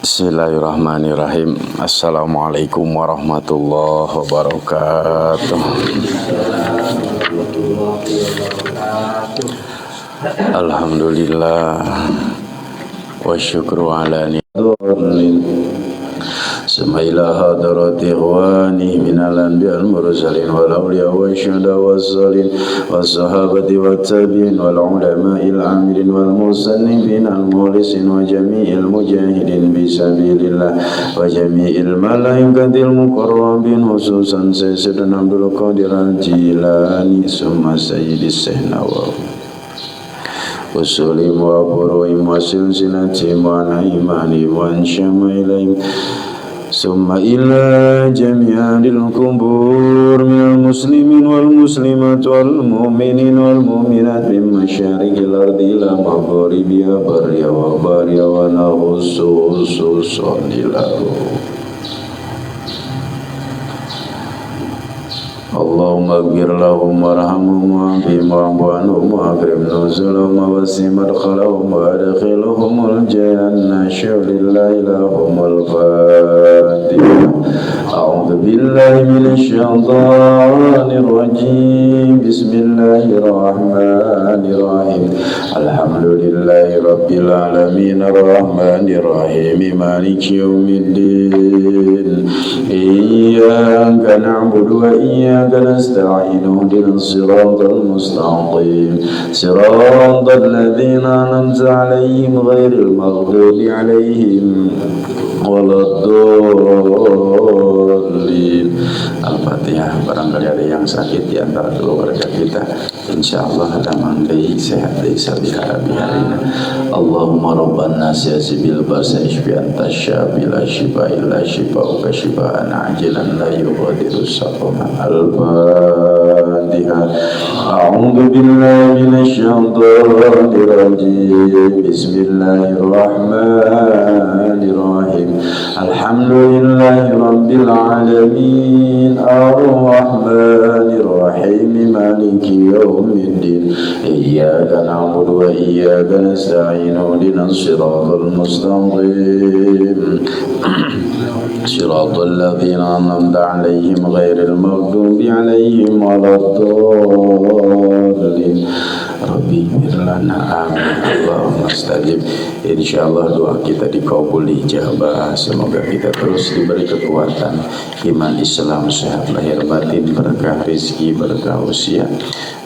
Bismillahirrahmanirrahim. Assalamualaikum warahmatullahi wabarakatuh. Alhamdulillah wa syukru ala ni'matin summa ila hadarati ikhwani minal anbiya wal mursalin wal awliya wa syuhada was salin was sahabati wat tabi'in wal ulama'il amilin wal musannifin al mukhlisin wa jami'il mujahidin bi sabilillah wa jami'il malaikatil muqarrabin khususan Sayyidina Abdul Qadir al-Jilani summa sayyidis Nawawi usulim wa furu'im wa silsilatim wa na'imanim wa ansyamailaim summa ila jami'il kubur minal muslimin wal muslimat wal mu'minin wal mu'minat min masyariqil ardi ila maghribiha barya wa barya wa nahusu sonilahu Allahumma gfir lahum warhamhum wa'afihim wa'fu anhum wa'akrim nuzulahum wa wasi' madkhalahum wa adkhilhumul jannah syu'lillahi lahumul fatihah. A'udzu billahi minasy syaithanir rajim. Bismillahirrahmanirrahim. Alhamdulillahi rabbil alamin arrahmanir rahim maliki yaumiddin. Iyyaka na'budu wa iyyaka نستعين اهدنا الصراط المستقيم صراط الذين أنعمت عليهم غير المغضوب عليهم ولا الضالين. Al-Fatihah. Barangkali ada yang sakit di antara keluarga kita, insyaallah damang deui sehat deui sabihara biharina. Allahumma rabban nas yasbil basa ishfi anta syafi la shifa illa shifauka shifaan ajilan la yughadiru saqama. Al-Fatihah. A'udzu billahi minasy syaithanir rajim. Bismillahirrahmanirrahim. Alhamdulillahi rabbil alamin ar-rahmanir rahim maliki yaumiddin. Iyyaka na'budu wa iyyaka nasta'in ihdinas siratal mustaqim siratal ladzina an'amta 'alaihim ghairil maghdubi 'alaihim waladdallin. Rabbi firlana amin. Allahumma astajib. Insyaallah doa kita dikabul ijabah. Semoga kita terus diberi kekuatan iman Islam, sehat lahir batin, berkah rezeki, berkah usia,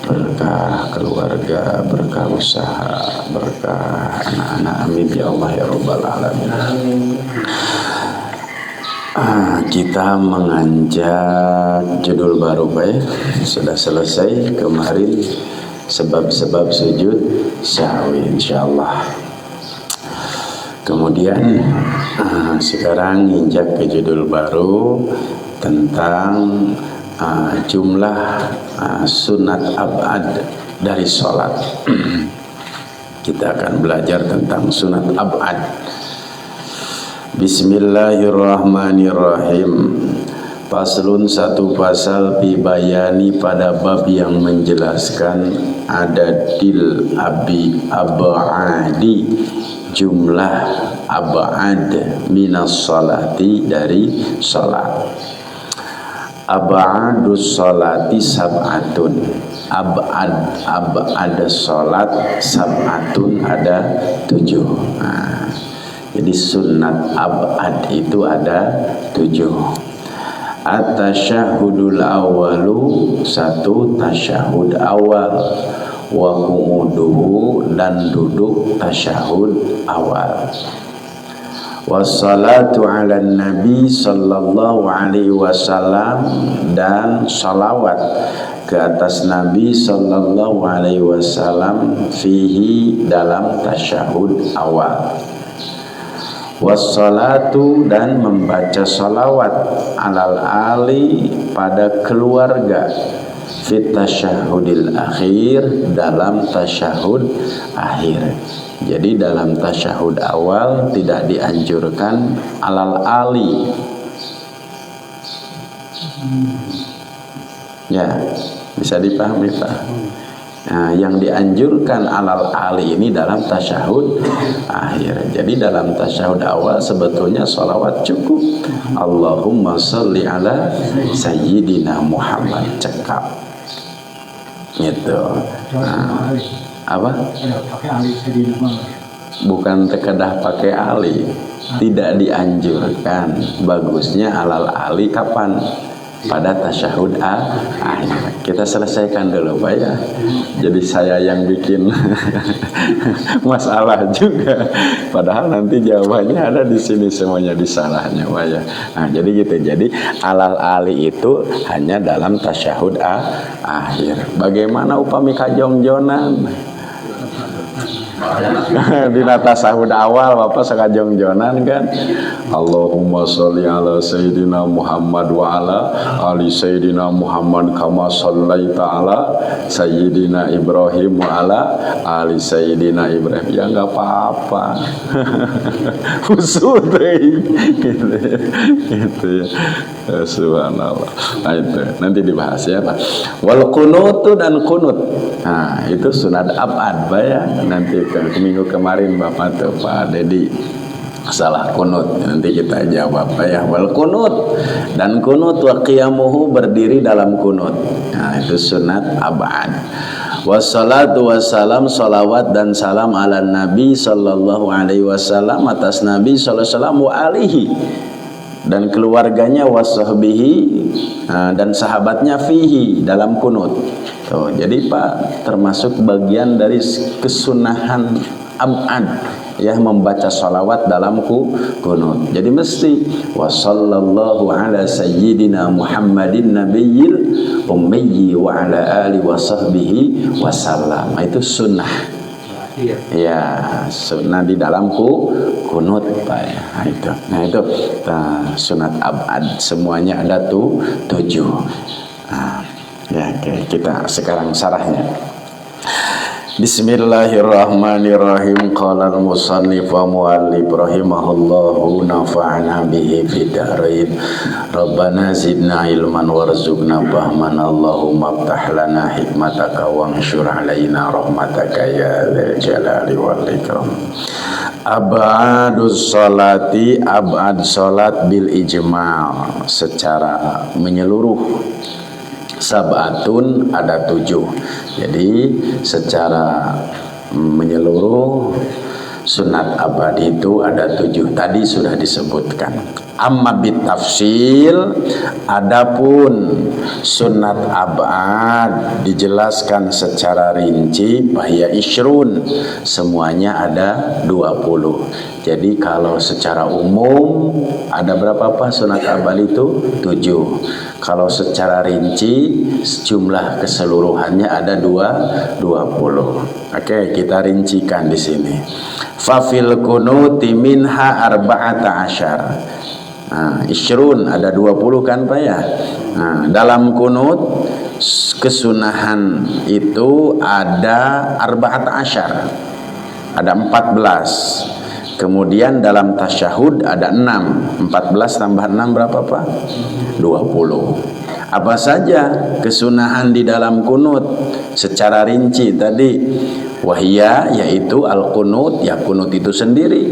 berkah keluarga, berkah usaha, berkah anak-anak. Amin ya Allah ya rabbal alamin. Kita menganjak judul baru baik. Sudah selesai kemarin sebab-sebab sujud sahwi insyaallah. Kemudian sekarang injak ke judul baru tentang jumlah sunat abad dari sholat. Kita akan belajar tentang sunat abad. Bismillahirrahmanirrahim. Faslun, satu pasal fi bayani pada bab yang menjelaskan adadil ab'adi jumlah ab'ad minas salati dari salat. Ab'adus salati sab'atun. Ab'ad salat sab'atun ada 7. Jadi sunat ab'ad itu ada 7. At-tasyahudul awalu, satu tasyahud awal, wa qu'uduhu, dan duduk tasyahud awal, wassalatu ala nabi sallallahu alaihi wasallam, dan salawat ke atas Nabi sallallahu alaihi wasallam fihi, dalam tasyahud awal, wassalatu, dan membaca salawat alal ali, pada keluarga, fit tasyahudil akhir, dalam tasyahud akhir. Jadi dalam tasyahud awal tidak dianjurkan alal ali. Ya, bisa dipahami Pak. Nah, yang dianjurkan alal ali ini dalam tasyahud akhir. Jadi dalam tasyahud awal sebetulnya sholawat cukup. Allahumma sholli ala sayyidina Muhammad, cekap. Gitu. Nah, apa? Bukan terkedah pakai ali. Tidak dianjurkan. Bagusnya alal ali kapan? Pada tasyahud akhir. Kita selesaikan dulu Pak ya. Jadi saya yang bikin masalah juga. Padahal nanti jawabannya ada di sini semuanya di salahnya Pak ya. Nah, jadi gitu. Jadi alal ali itu hanya dalam tasyahud akhir. Bagaimana upami kajongjonan? Di tasawuf awal Bapak sakajongjonan kan, Allahumma sholli ala sayyidina Muhammad wa ala ali sayyidina Muhammad kama shallaita ala sayyidina Ibrahim wa ala ali sayyidina Ibrahim. Ya enggak apa-apa. Usul gitu ya. Subhanallah. Nah, itu nanti dibahas ya Pak. Wal kunutu dan kunut. Nah, itu sunat abad Pak ya. Nanti ke minggu kemarin Bapak tuh Pak Dedi salah kunut, nanti kita jawab Pak ya. Wal kunut dan kunut wa qiyamuhu, berdiri dalam kunut. Nah, itu sunat abad. Wassalatu wassalam, salawat dan salam ala Nabi sallallahu alaihi wasallam, atas Nabi sallallahu alaihi wasallam wa alihi dan keluarganya, wasahbihi dan sahabatnya, fihi dalam kunut. Tuh, jadi Pak termasuk bagian dari kesunahan abad ya, membaca salawat dalam kunut. Jadi mesti wa sallallahu ala sayyidina Muhammadin nabiyil ummi wa ala ali wa sahbihi wasallam. Itu sunnah. Ya, sunnah di dalam kunut Pak ya. Nah itu sunat abad, semuanya ada 7. Nah, ya, oke, kita sekarang sarahnya. Bismillahirrahmanirrahim. Qala al-musannif wa muallif rahimahullahu nafa'ana bihi fid dharain. Rabbana zidna ilman warzuqna fahman. Allahumma iftah lana hikmataka wanshur alaina rahmataka ya dzal jalali wal ikram. Ab'adus sholati, ab'ad sholat bil ijma', secara menyeluruh. Sab'atun, ada 7. Jadi secara menyeluruh sunat abad itu ada 7. Tadi sudah disebutkan. Amma bitafsil, adapun sunat abad dijelaskan secara rinci, bahya isyrun, semuanya ada 20. Jadi kalau secara umum ada berapa Pak sunat abad itu? 7. Kalau secara rinci jumlah keseluruhannya ada 20. Oke, kita rincikan di sini. Fafil kunuti minha arba'ata asyar. Nah, isyrun ada 20 kan Pak ya. Nah, dalam kunut kesunahan itu ada arba'ata asyar. Ada 14. Kemudian dalam tasyahud ada 6. 14 tambah 6 berapa Pak? 20. Apa saja kesunahan di dalam kunut secara rinci tadi? Wahya, yaitu al-kunut, ya kunut itu sendiri.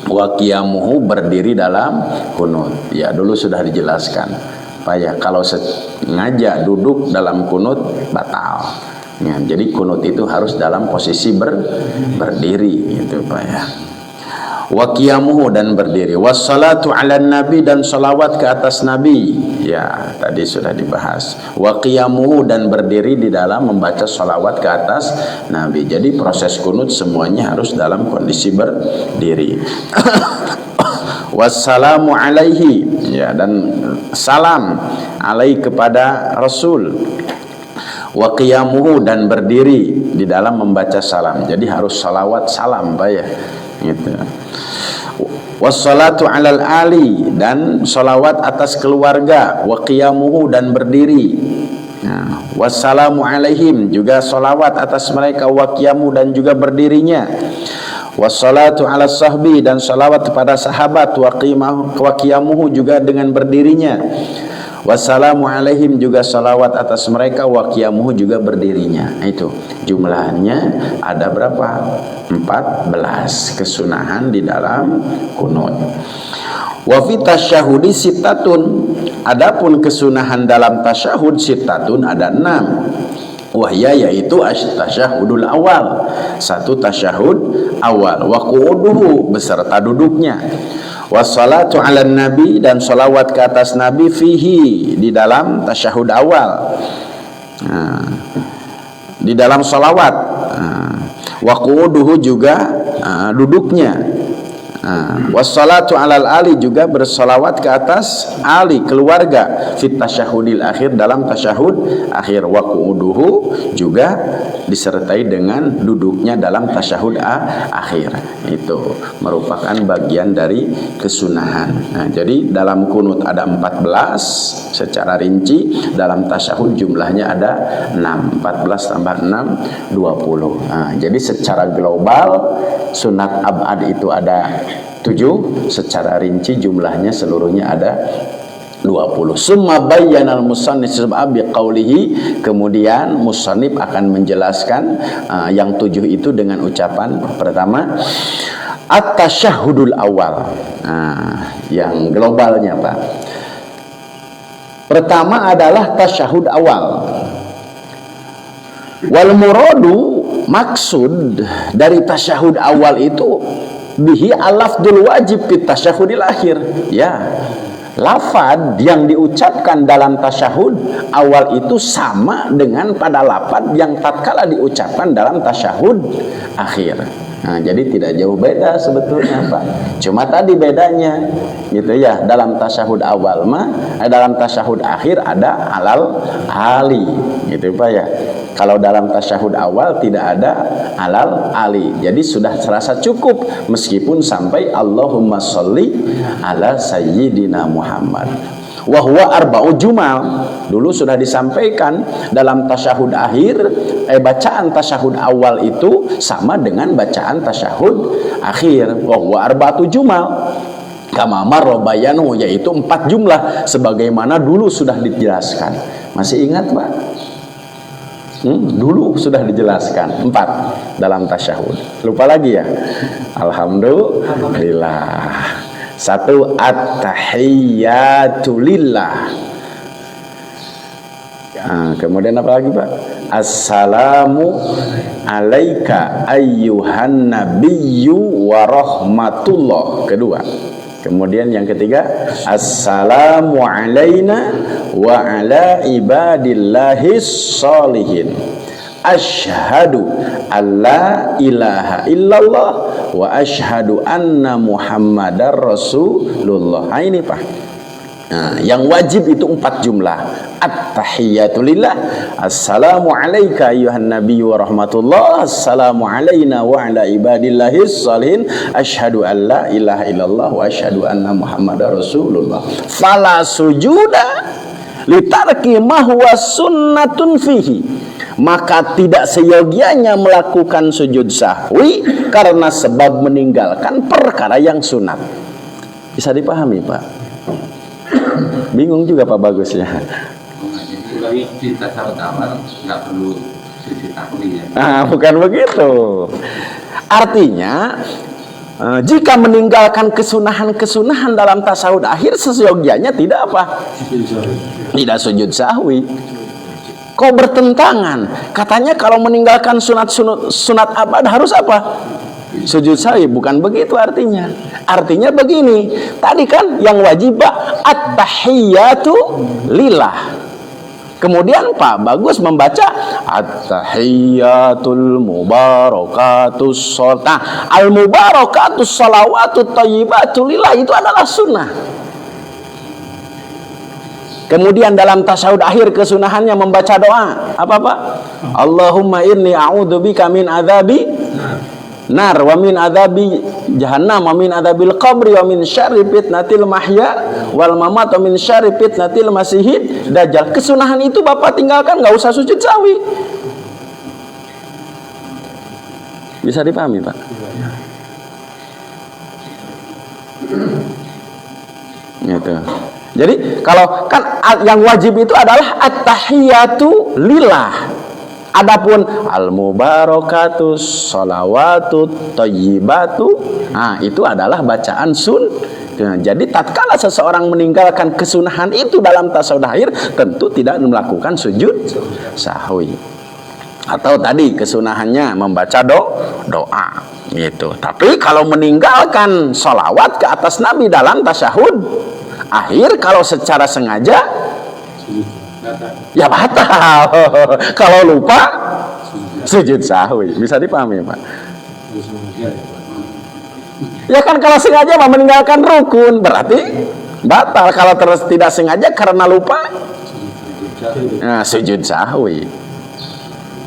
Wa qiyamuhu, berdiri dalam kunut. Ya dulu sudah dijelaskan Pak ya, kalau sengaja duduk dalam kunut batal. Ya, jadi kunut itu harus dalam posisi berdiri gitu Pak ya. Wa qiyamuhu, dan berdiri. Wassalatu ala nabi, dan salawat ke atas nabi. Ya, tadi sudah dibahas. Wa qiyamuhu, dan berdiri di dalam membaca salawat ke atas nabi. Jadi proses kunut semuanya harus dalam kondisi berdiri. Wassalamu alaihi, ya, dan salam alaihi kepada Rasul. Wa qiyamuhu, dan berdiri di dalam membaca salam. Jadi harus salawat salam Pak ya. Gitu. Wassalatu alal ali, dan salawat atas keluarga. Wa qiyamuhu, dan berdiri Wassalamu alaihim, juga salawat atas mereka, wa qiyamu, dan juga berdirinya. Wassalatu ala sahbi, dan salawat kepada sahabat, wa qiyamuhu, juga dengan berdirinya. Wassalamu alaihim, juga salawat atas mereka, wa qiyamuhu, juga berdirinya. Itu jumlahnya ada berapa? 14 kesunahan di dalam kunut. Wa fi tasyahudi sittatun, adapun kesunahan dalam tasyahud sittatun ada 6. Wahya, yaitu tasyahudul awal, satu tasyahud awal, wa qu'uduhu, beserta duduknya, wassalatu ala nabi, dan salawat ke atas nabi, fihi, di dalam tasyahud awal, di dalam salawat, wa qu'uduhu, juga duduknya, wassalatu alal ali, juga bersalawat ke atas ali, keluarga, fit tasyahudil akhir, dalam tasyahud akhir, wa qu'uduhu, juga disertai dengan duduknya dalam tasyahud akhir. Itu merupakan bagian dari kesunahan. Nah, jadi dalam kunut ada 14 secara rinci, dalam tasyahud jumlahnya ada 6. 14 tambah 6 20. Nah, jadi secara global sunat abad itu ada 7, secara rinci jumlahnya seluruhnya ada 20. Summa bayyanal musannif biqaulihi, kemudian musannif akan menjelaskan yang 7 itu dengan ucapan pertama, at-tasyahudul awal. Yang globalnya, Pak. Pertama adalah tasyahud awal. Wal muradu, maksud dari tasyahud awal itu, bihi al-lafdul wajib fit tasyahudil akhir. Ya, lafad yang diucapkan dalam tasyahud awal itu sama dengan pada lafad yang tatkala diucapkan dalam tasyahud akhir. Nah, jadi tidak jauh beda sebetulnya, Pak. Cuma tadi bedanya gitu ya, dalam tasyahud awal dalam tasyahud akhir ada alal ali gitu, Pak ya. Kalau dalam tasyahud awal tidak ada alal ali. Jadi sudah terasa cukup meskipun sampai Allahumma sholli ala sayyidina Muhammad. Wa huwa arba'u jumal. Dulu sudah disampaikan dalam tasyahud akhir, bacaan tasyahud awal itu sama dengan bacaan tasyahud akhir. Wa huwa arba'u jumal. Kama marra bayanu, yaitu 4 jumlah sebagaimana dulu sudah dijelaskan. Masih ingat, Pak? Dulu sudah dijelaskan 4 dalam tasyahud. Lupa lagi ya? Alhamdulillah. 1, at-tahiyyatu lillah. Kemudian apa lagi, Pak? Assalamu alaika ayyuhan nabiyyu wa rahmatullah. Kedua. Kemudian yang ketiga, assalamu alaina wa ala ibadillahis sholihin. Asyhadu alla ilaha illallah wa asyhadu anna muhammadar rasulullah. Nah, ini, Pak. Nah, yang wajib itu 4 jumlah. At-tahiyyatu lillah, assalamu alayka ayyuhan nabiyyu wa rahmatullah, assalamu alayna wa ala ibadillahis sholihin, asyhadu an la ilaha illallah wa asyhadu anna muhammadar rasulullah. Fala sujuda litarki ma huwa sunnatun fihi, maka tidak seyogianya melakukan sujud sahwi karena sebab meninggalkan perkara yang sunat. Bisa dipahami, Pak? Bingung juga Pak Bagus ya. Jadi di tasyahud awal nggak perlu sujud sahwi ya. Bukan begitu. Artinya jika meninggalkan kesunahan-kesunahan dalam tasyahud akhir, seyogianya tidak apa? Tidak sujud sahwi. Kok bertentangan? Katanya kalau meninggalkan sunat abad harus apa? Sujud sahwi. Bukan begitu artinya. Artinya begini, tadi kan yang wajib at-tahiyyatu lillah. Kemudian Pak Bagus membaca at-tahiyyatul mubarakatus sholawat. Al-mubarakatus sholawatut thayyibatu lillah, itu adalah sunnah. Kemudian dalam tasyahud akhir kesunahannya membaca doa. Apa, Pak? Allahumma inni a'udzubika min adzabi nar wa min adzabi jahannam, wa min adzabil qabri, wa min syarri fitnatil mahya wal mamat, wa min syarri fitnatil masihid dajjal. Kesunahan itu Bapak tinggalkan, nggak usah sujud sahwi. Bisa dipahami, Pak? Gitu. Jadi kalau kan yang wajib itu adalah at-tahiyatu lillah. Adapun al-mubarakatu, sholawatu, thayyibatu, nah itu adalah bacaan sun. Nah, jadi tatkala seseorang meninggalkan kesunahan itu dalam tasawuf akhir, tentu tidak melakukan sujud sahwi. Atau tadi kesunahannya membaca doa gitu. Tapi kalau meninggalkan sholawat ke atas Nabi dalam tasyahud akhir, kalau secara sengaja ya batal. Kalau lupa sujud sahwi. Bisa dipahami, Pak? Ya kan kalau sengaja meninggalkan rukun berarti batal. Kalau tidak sengaja karena lupa, nah, sujud sahwi.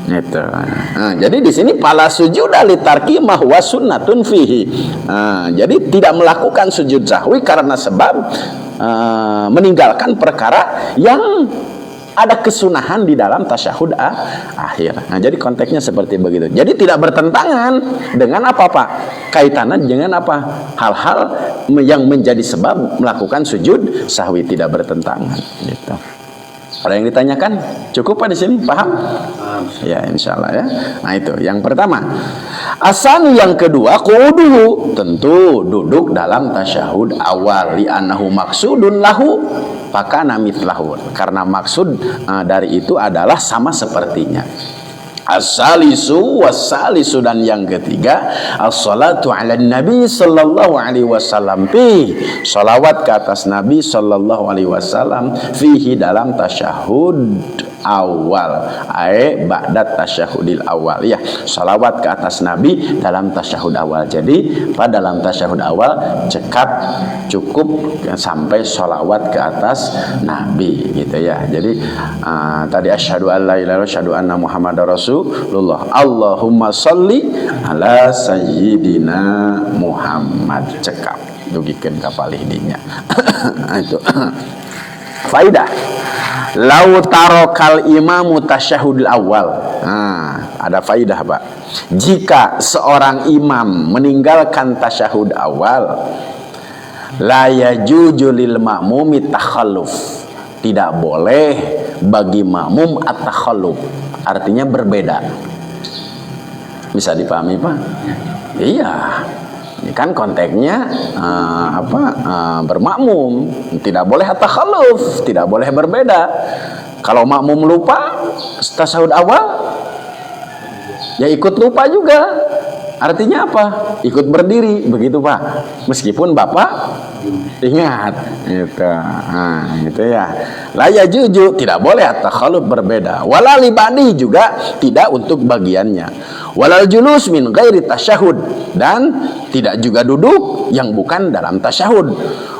Itu. Nah, jadi di sini pala sujud litarki mahwa sunnatun fihi. Nah, jadi tidak melakukan sujud sahwi karena sebab meninggalkan perkara yang ada kesunahan di dalam tasyahud akhir. Nah, jadi konteksnya seperti begitu. Jadi tidak bertentangan dengan apa-apa. Kaitannya dengan apa? Hal-hal yang menjadi sebab melakukan sujud sahwi, tidak bertentangan. Gitu. Ada yang ditanyakan? Cukup Pak di sini? Paham? Ya, insya Allah ya. Nah itu yang pertama. Asal yang kedua, quduhu, tentu duduk dalam tasyahud awal, li'annahu maksudun lahu fakana mithlahu, karena maksud dari itu adalah sama sepertinya. As-salisu was-salisu, dan yang ketiga as-salatu ala nabi sallallahu alaihi wasallam fi, salawat ke atas Nabi sallallahu alaihi wasallam fihi, dalam tasyahud awal, ba'da tasyahudil awal, ya, salawat ke atas Nabi dalam tasyahud awal. Jadi pada dalam tasyahud awal cukup sampai salawat ke atas Nabi, gitu ya. Jadi tadi asyhadu an la ilaha illallah, asyhadu anna muhammadar rasulullah, Allahumma sholli ala sayyidina Muhammad, cekap dugikeun ka palidinya. Itu faidah. Lau tarokal imamu tasyahudul awal. Nah, ada faidah, Pak. Jika seorang imam meninggalkan tasyahud awal, la yajuju lil ma'mumi takhalluf, tidak boleh bagi makmum at-takhalluf, artinya berbeda. Bisa dipahami, Pak? Iya. Ini kan konteksnya bermakmum, tidak boleh takhalluf, tidak boleh berbeda. Kalau makmum lupa tasyahud awal, ya ikut lupa juga. Artinya apa? Ikut berdiri, begitu Pak. Meskipun Bapak ingat, gitu. Nah, gitu ya. La yajuju, tidak boleh takhalluf, berbeda. Wala li ba'di, juga tidak untuk bagiannya. Walal julus min ghairi tasyahud, dan tidak juga duduk yang bukan dalam tasyahud.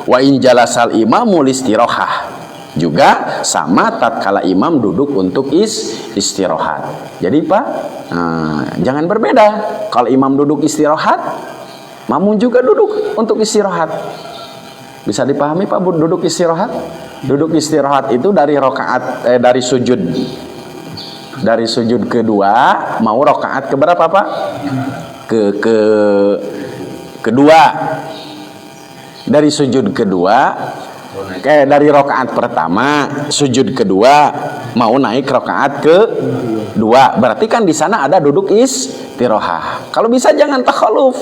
Wa in jalasal imamu listirahah, juga sama tatkala imam duduk untuk istirahat. Jadi Pak, jangan berbeda. Kalau imam duduk istirahat, makmum juga duduk untuk istirahat. Bisa dipahami Pak, duduk istirahat? Duduk istirahat itu dari dari sujud kedua mau rakaat keberapa Pak? Kedua. Dari sujud kedua, kayak dari rakaat pertama, sujud kedua mau naik rakaat kedua. Berarti kan di sana ada duduk istirahah. Kalau bisa jangan takhalluf.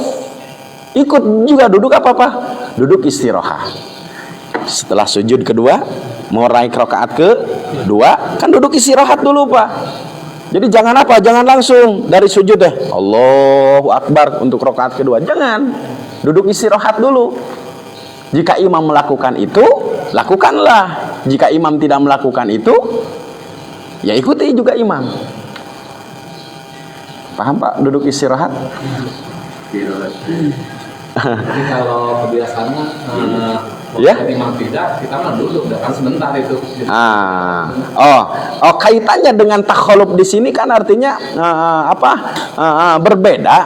Ikut juga duduk apa? Duduk istirahah. Setelah sujud kedua mau naik rakaat kedua, kan duduk istirahat dulu Pak. Jadi jangan jangan langsung dari sujud deh Allahu Akbar untuk rakaat kedua. Jangan. Duduk istirahat dulu. Jika imam melakukan itu, lakukanlah. Jika imam tidak melakukan itu, ya ikuti juga imam. Paham Pak? Duduk istirahat. Jadi kalau kebiasaannya Ya. Imam tidak, kita mah duduk, kan sebentar itu. Kaitannya dengan takhaluf di sini kan artinya berbeda.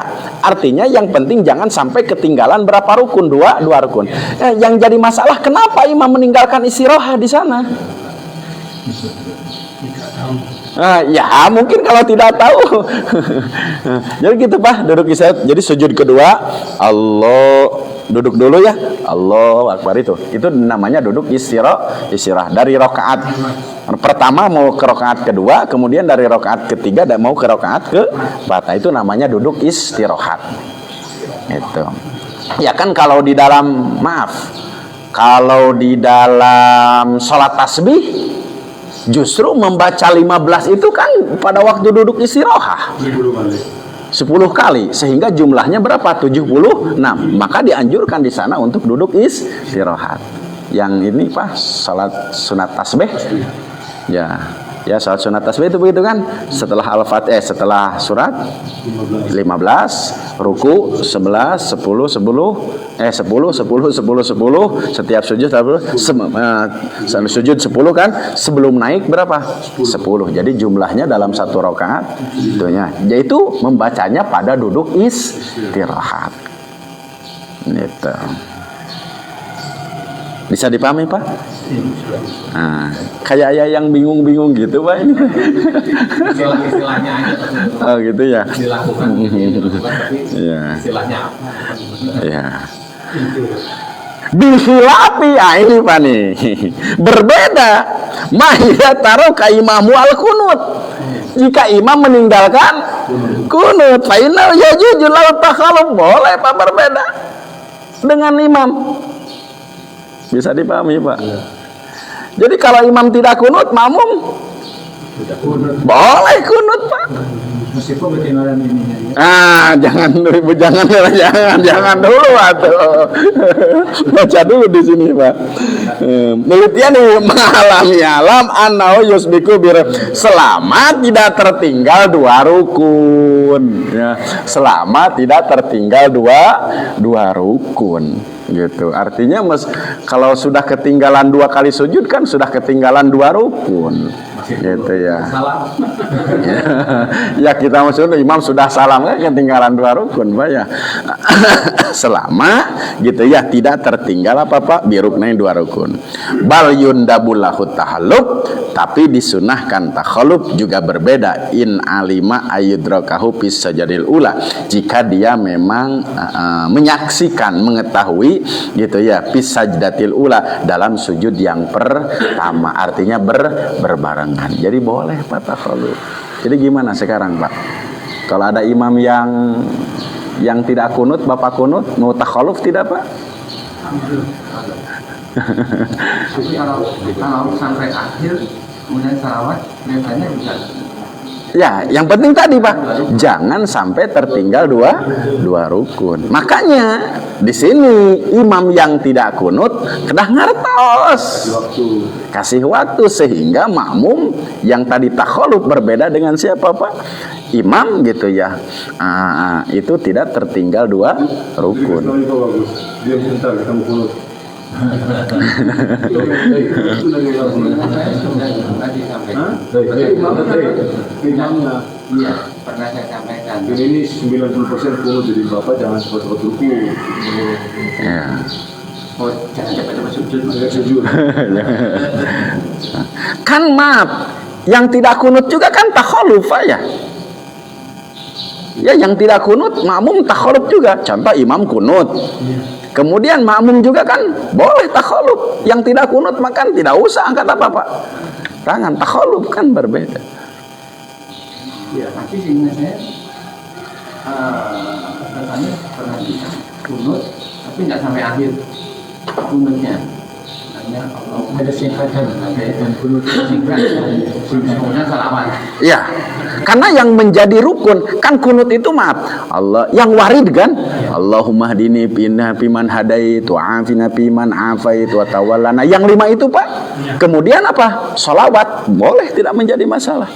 Artinya yang penting jangan sampai ketinggalan berapa rukun, dua rukun. Yang jadi masalah kenapa imam meninggalkan istirahat di sana? Ya mungkin kalau tidak tahu. Jadi gitu Pak, duduk istirahat. Jadi sujud kedua, duduk dulu ya, Allahu Akbar itu namanya duduk istirahat dari rakaat pertama mau ke rakaat kedua, kemudian dari rakaat ketiga dan mau ke rakaat keempat, itu namanya duduk istirahat. Itu ya kan. Kalau di dalam sholat tasbih justru membaca 15 itu kan pada waktu duduk istirahat 10 kali, sehingga jumlahnya berapa? 76. Maka dianjurkan di sana untuk duduk istirahat. Yang ini Pak, salat sunat tasbih. Ya salat sunat tasbih itu begitu kan? Setelah Al-Fatihah, setelah surat 15, ruku 11, 10, 10, setiap sujud sujud 10 kan? Sebelum naik berapa? 10. Jadi jumlahnya dalam satu rakaat itunya, yaitu membacanya pada duduk istirahat. Gitu. Bisa dipahami Pak? Kayak yang bingung-bingung gitu Pak ini. Istilahnya aja. Oh gitu ya. Dilakukan tapi istilahnya apa? Ya. Bihilafi ini Pak nih. Berbeda. Mahida taruh ka imamu al-kunut. Jika imam meninggalkan kunut, fa inna yajuzu lahu takhaluf, boleh Pak berbeda dengan imam. Bisa dipahami Pak? Jadi kalau imam tidak kunut, makmum boleh kunut Pak. Meskipun ketinggalan ininya. Jangan dulu atuh. Baca dulu di sini Pak. Penelitian alam annau yusbiku selama tidak tertinggal 2 rukun. Ya, selama tidak tertinggal dua rukun. Gitu. Artinya kalau sudah ketinggalan 2 kali sujud kan sudah ketinggalan 2 rukun. Gitu ya. Salam. Ya kita maksudnya imam sudah salam kan ketinggalan 2 rukun Pak ya. Selama gitu ya tidak tertinggal apa-apa biruknain 2 rukun. Bal yundabullahu tahallub, tapi disunahkan takhaluf juga berbeda in alima ayyudrakahu fis sajadil ula, jika dia memang menyaksikan, mengetahui gitu ya fis sajdatil ula, dalam sujud yang pertama, artinya berbarengan. Jadi boleh Pak takhaluf. Jadi gimana sekarang Pak? Kalau ada imam yang tidak kunut, Bapak kunut, mau takhaluf tidak Pak? Tapi kalau sampai akhir kemudian salawat biasanya bisa. Ya, yang penting tadi Pak, jangan sampai tertinggal dua rukun. Makanya di sini imam yang tidak kunut kedah ngertos, kasih waktu sehingga makmum yang tadi takhaluf berbeda dengan siapa Pak? Imam gitu ya. Itu tidak tertinggal 2 rukun. Dia sebentar kamu kunut. Imamnya. Iya, pernah saya sampaikan. Dan ini 90% kunut, jadi Bapak jangan cepat-cepat ruku. Ya. Jangan cepat-cepat sujud. Sujud. Kan maaf, yang tidak kunut juga kan takhaluf ya. Ya, yang tidak kunut makmum takhaluf juga. Contoh imam kunut. Kemudian makmum juga kan boleh takhaluf. Yang tidak kunut makan tidak usah angkat apa-apa. Tangan takhaluf kan berbeda. Ya, tapi sehingga saya katanya pernah bisa kunut, tapi nggak sampai akhir kunutnya. Hanya Allah ada singkatan, ada kunut singkat, kemudian salawat. Ya, karena yang menjadi rukun kan kunut itu maaf Allah yang warid kan. Allahumma hdini fiman hadait wa afina fiman afait wa tawallana. Yang 5 itu Pak. Kemudian apa? Sholawat boleh, tidak menjadi masalah.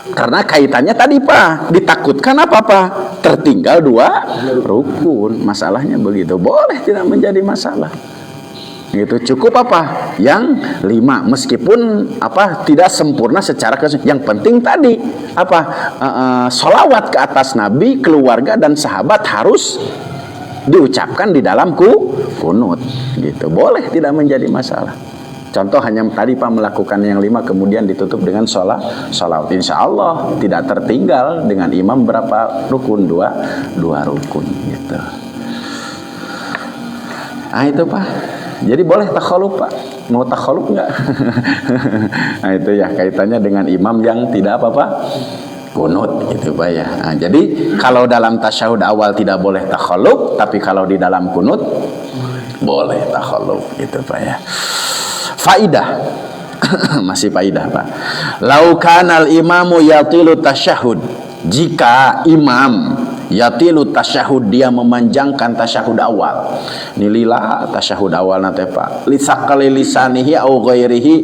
Karena kaitannya tadi Pak, ditakutkan apa Pak? tertinggal 2 rukun. Masalahnya begitu. Boleh, tidak menjadi masalah. Gitu. Cukup apa? Yang 5, meskipun tidak sempurna secara yang penting tadi sholawat ke atas Nabi, keluarga dan sahabat harus diucapkan di dalam kunut. Gitu. Boleh, tidak menjadi masalah. Contoh hanya tadi Pak melakukan yang 5 kemudian ditutup dengan sholawat. Insya Allah tidak tertinggal dengan imam berapa rukun? 2 rukun gitu. Nah itu Pak. Jadi boleh takhaluf Pak. Mau takhaluf enggak? Nah itu ya kaitannya dengan imam yang tidak kunut gitu Pak ya. Nah, jadi kalau dalam tasyahud awal tidak boleh takhaluf, tapi kalau di dalam kunut boleh takhaluf gitu Pak ya. Faidah. Masih faidah Pak. Lau kanal imamu yatilu tasyahud. Jika imam yatilu tasyahud, dia memanjangkan tasyahud awal. Nilila tasyahud awal nate Pak. Lisakali lisanihi au ghairihi.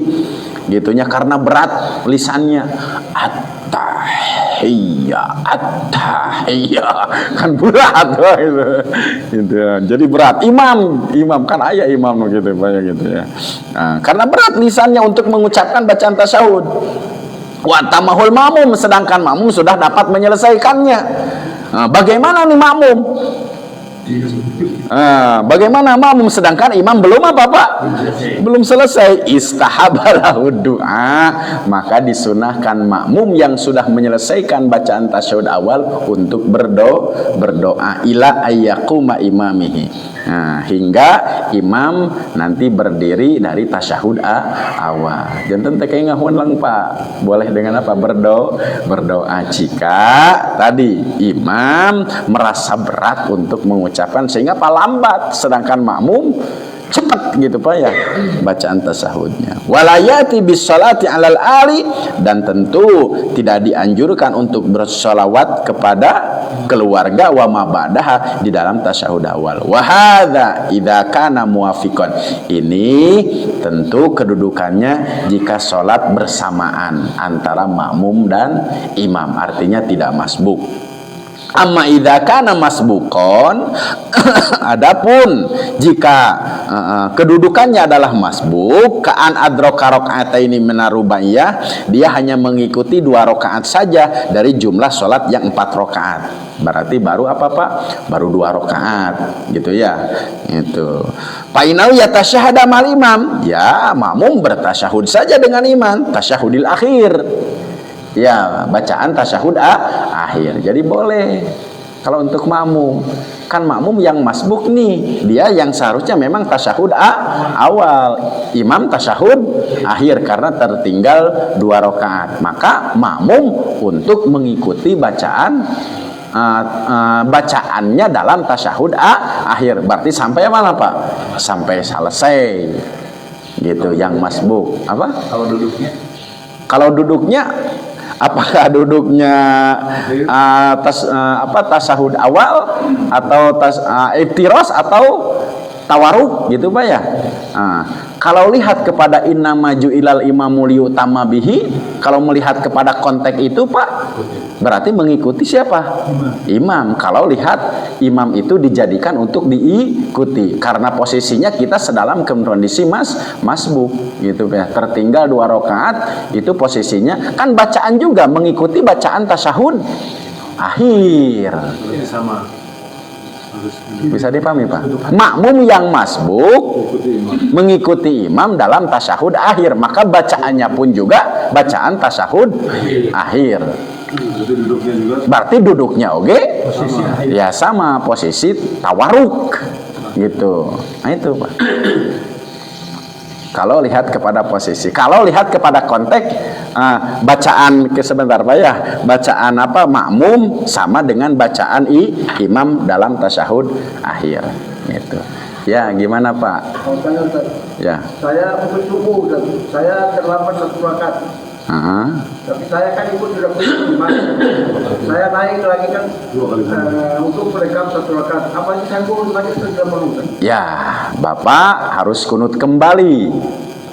Gitunya karena berat lisannya. At-tahiyya kan berat gitu ya. Jadi berat imam kan ayah imam gitu Pak ya gitu ya. Nah, karena berat lisannya untuk mengucapkan bacaan tasyahud. Wa tamahul makmum, sedangkan makmum sudah dapat menyelesaikannya. Nah, bagaimana nih makmum? Bagaimana makmum sedangkan imam belum Pak? Belum selesai. Istahabalahu du'a, maka disunahkan makmum yang sudah menyelesaikan bacaan tasyahud awal untuk berdoa ila ayyaquma imamihi. Nah, hingga imam nanti berdiri dari tasyahud awal. Jangan teh ngahun lang Pak. Boleh dengan apa? Berdoa jika tadi imam merasa berat untuk mengucapkan sehingga lambat, sedangkan makmum cepat gitu Pak ya bacaan tasahudnya. Walayati bisolati alal ali, dan tentu tidak dianjurkan untuk bersolawat kepada keluarga wa mabadaha di dalam tasyahud awal. Wa hadza idza kana muwafiqan. Ini tentu kedudukannya jika sholat bersamaan antara makmum dan imam, artinya tidak masbuk. Amma idza kana masbuqon, adapun jika kedudukannya adalah masbuk, ka'an adraka raka'ataini minarubaiyah, dia hanya mengikuti 2 rakaat saja dari jumlah sholat yang 4 rakaat. Berarti baru apa Pak? Baru 2 rakaat gitu ya. Itu. Painau yatasyahada mal imam, ya makmum bertasyahud saja dengan imam, tasyahudil akhir. Ya, bacaan tasyahud akhir. Jadi boleh. Kalau untuk makmum, kan makmum yang masbuk nih, dia yang seharusnya memang tasyahud awal, imam tasyahud akhir karena tertinggal 2 rakaat. Maka makmum untuk mengikuti bacaannya dalam tasyahud akhir. Berarti sampai mana Pak? Sampai selesai. Gitu yang masbuk. Apa? Kalau duduknya apakah duduknya tasahud awal atau iftiros atau tawaruk gitu Pak ya. Kalau lihat kepada innama ju'ilal imamu liyutama bihi, kalau melihat kepada konteks itu Pak, berarti mengikuti siapa? Imam. Kalau lihat imam itu dijadikan untuk diikuti karena posisinya kita sedalam kondisi masbuk gitu ya. Tertinggal 2 rakaat itu posisinya kan bacaan juga mengikuti bacaan tasyahud akhir. Sama. Bisa dipahami Pak? Makmum yang masbuk mengikuti imam dalam tasyahud akhir, maka bacaannya pun juga bacaan tasyahud akhir. Berarti duduknya oke? Ya sama posisi tawaruk gitu. Nah itu Pak. Kalau lihat kepada posisi, kalau lihat kepada konteks bacaan sebentar Pak ya, bacaan makmum sama dengan bacaan imam dalam tasyahud akhir gitu. Ya gimana Pak? Ya. Saya ikut subuh dan saya terlambat 1 rakaat. Tapi saya kan ikut sudah imam. Saya naik lagi kan untuk merekam 1 rakaat. Apa sih saya kunut lagi sudah kunut? Ya, Bapak harus kunut kembali.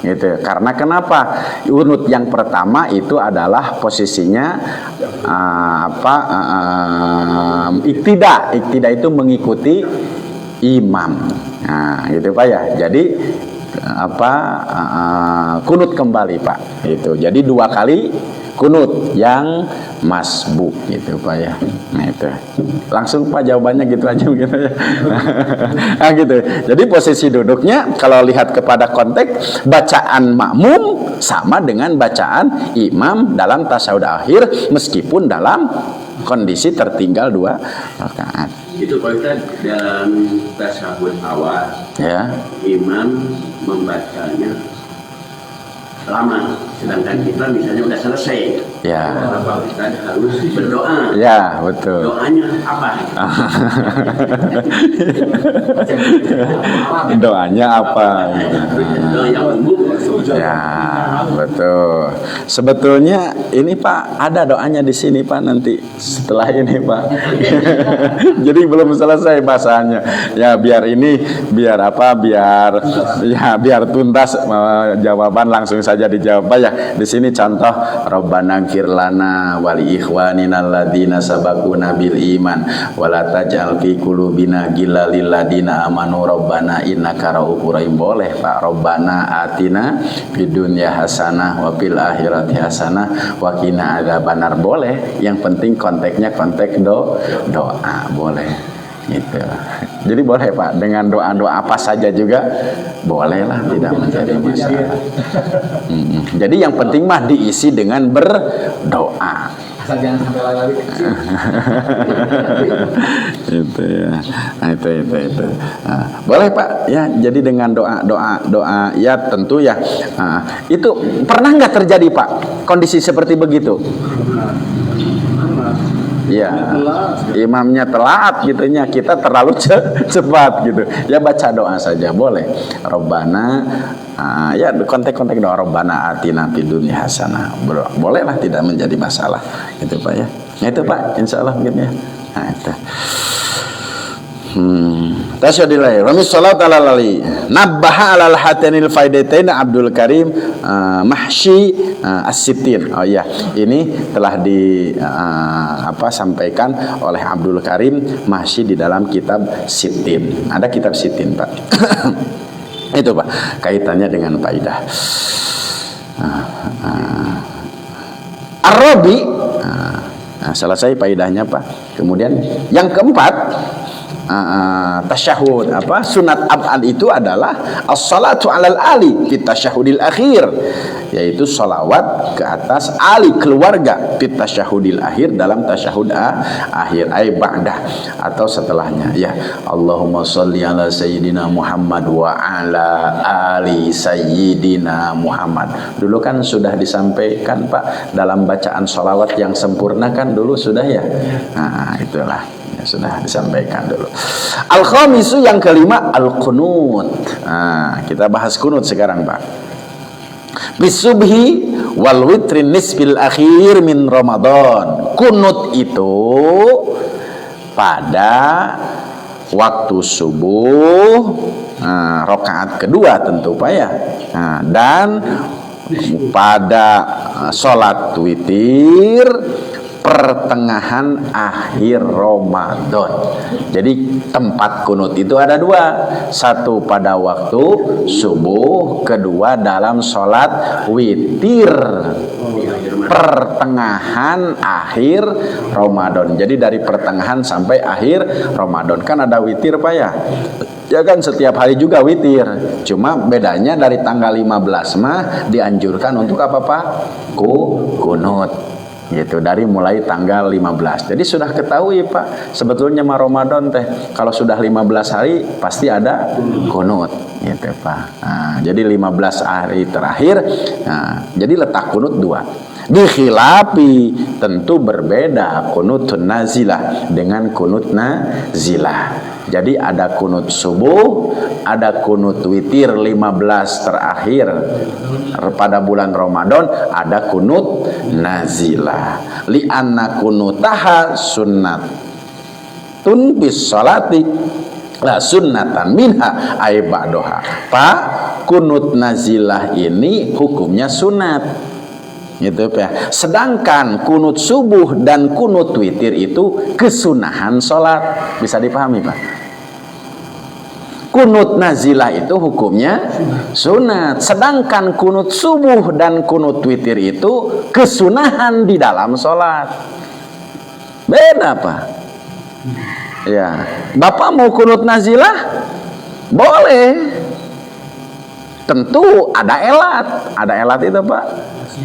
gitu. Karena kenapa? Kunut yang pertama itu adalah posisinya iktida itu mengikuti imam. Nah, gitu Pak ya. Jadi kunut kembali Pak. Itu. Jadi 2 kali kunut yang masbuk gitu Pak ya. Nah itu. Langsung Pak jawabannya gitu aja gitu ya. Nah gitu. Jadi posisi duduknya kalau lihat kepada konteks bacaan makmum sama dengan bacaan imam dalam tasyahud akhir meskipun dalam kondisi tertinggal 2 rakaat. Itu Pak Ustaz, dalam tasyahud awal Ya. imam membacanya lama, sedangkan kita misalnya udah selesai. Ya. Pak Ustaz harus berdoa. Ya, betul. Doanya apa? Doanya apa? Doa yang umum. Ya, betul. Sebetulnya ini Pak ada doanya di sini Pak nanti setelah ini Pak. Jadi belum selesai bahasanya. Ya biar biar tuntas jawaban langsung saja dijawab Pak ya. Di sini contoh Rabbana ighfir lana wa li ikhwanina alladziina sabaquna bil iman wa la taj'al fi qulubina ghillan lil ladzina amanu rabbana innaka ra'ufur rahim. Boleh Pak. Rabbana atina fid dunya hasanah wa fil akhirati hasanah wa qina adzabannar. Boleh. Yang penting konteksnya konteks doa boleh. Gitu. Jadi boleh Pak dengan doa-doa apa saja juga bolehlah, tidak menjadi masalah. Jadi yang penting mah diisi dengan berdoa. Asal jangan sampai lari-lari kecil. Itu ya. Nah, itu. Nah, boleh Pak ya. Jadi dengan doa ya tentu ya. Nah, itu pernah nggak terjadi Pak kondisi seperti begitu? Ya, imamnya telat gitunya, kita terlalu cepat gitu. Ya baca doa saja boleh. Robbana, ya konteks doa Robbana atina fid dunya hasanah. Bolehlah, tidak menjadi masalah. Itu Pak ya. Nah, itu Pak, insya Allah gitu ya. Nah, itu. Tasyadilai Rami salat ala lali nabbaha alal hatanil faidatain Abdul Karim Mahshi As-Sittin. Oh iya, ini telah sampaikan oleh Abdul Karim Mahshi di dalam kitab Sittin. Ada kitab Sittin Pak. Itu Pak kaitannya dengan faidah. Ar-Rabi selesai faidahnya Pak. Kemudian yang keempat, tasyahud sunat ab'ad itu adalah as-salatu 'alal ali fit tasyahudil akhir, yaitu salawat ke atas ali keluarga fit tasyahudil akhir dalam tasyahud akhir ay ba'dah atau setelahnya ya. Allahumma sholli ala sayyidina Muhammad wa ala ali sayyidina Muhammad. Dulu kan sudah disampaikan Pak dalam bacaan salawat yang sempurna kan dulu sudah ya. Nah, itulah sudah disampaikan dulu. Al-khamisu yang kelima al-qunut. Nah, kita bahas kunut sekarang Pak. Bisubhi wal witrin nisbil akhir min Ramadan. Kunut itu pada waktu subuh, rakaat kedua tentu Pak ya. Dan pada sholat witir pertengahan akhir Ramadan. Jadi tempat kunut itu ada 2. Satu pada waktu subuh, kedua dalam sholat witir pertengahan akhir Ramadan. Jadi dari pertengahan sampai akhir Ramadan kan ada witir Pak ya. Ya kan setiap hari juga witir. Cuma bedanya dari tanggal 15 mah dianjurkan untuk apa Pak? Kunut. Gitu dari mulai tanggal 15. Jadi sudah ketahui Pak, sebetulnya mah Ramadan teh kalau sudah 15 hari pasti ada kunut gitu Pak. Jadi 15 hari terakhir, jadi letak kunut 2. Dikhilafi tentu berbeda kunutun nazilah dengan kunut nazilah. Jadi ada kunut subuh, ada kunut witir 15 terakhir pada bulan Ramadan, ada kunut nazilah. Li anna kunutaha sunnatun bis salati la sunnatan minha ay ba'daha. Pak, kunut nazilah ini hukumnya sunat. Gitu ya. Sedangkan kunut subuh dan kunut witir itu kesunahan salat. Bisa dipahami, Pak? Kunut nazilah itu hukumnya sunat. Sedangkan kunut subuh dan kunut witir itu kesunahan di dalam salat. Beda, Pak. Ya, Bapak mau kunut nazilah? Boleh. Tentu ada elat itu, Pak.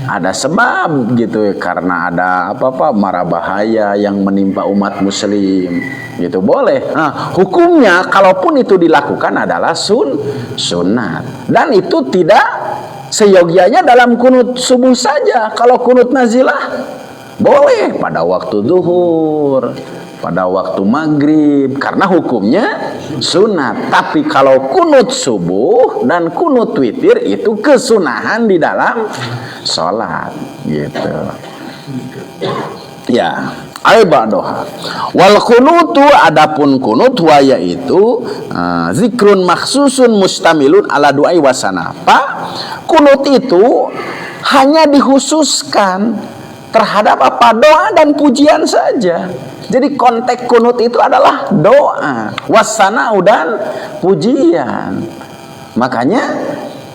Ada sebab gitu, karena ada mara bahaya yang menimpa umat muslim. Gitu boleh. Nah, hukumnya kalaupun itu dilakukan adalah sunat. Dan itu tidak seyogianya dalam kunut subuh saja. Kalau kunut nazilah boleh pada waktu zuhur, pada waktu maghrib, karena hukumnya sunat. Tapi kalau kunut subuh dan kunut witir itu kesunahan di dalam sholat, gitu. Ya, al-ba'doha. Wal kunutu, adapun kunut wa yaitu zikrun makhsusun mustamilun ala du'ai wasana. Pak, kunut itu hanya dikhususkan terhadap doa dan pujian saja. Jadi konteks kunut itu adalah doa, wasana dan pujian. Makanya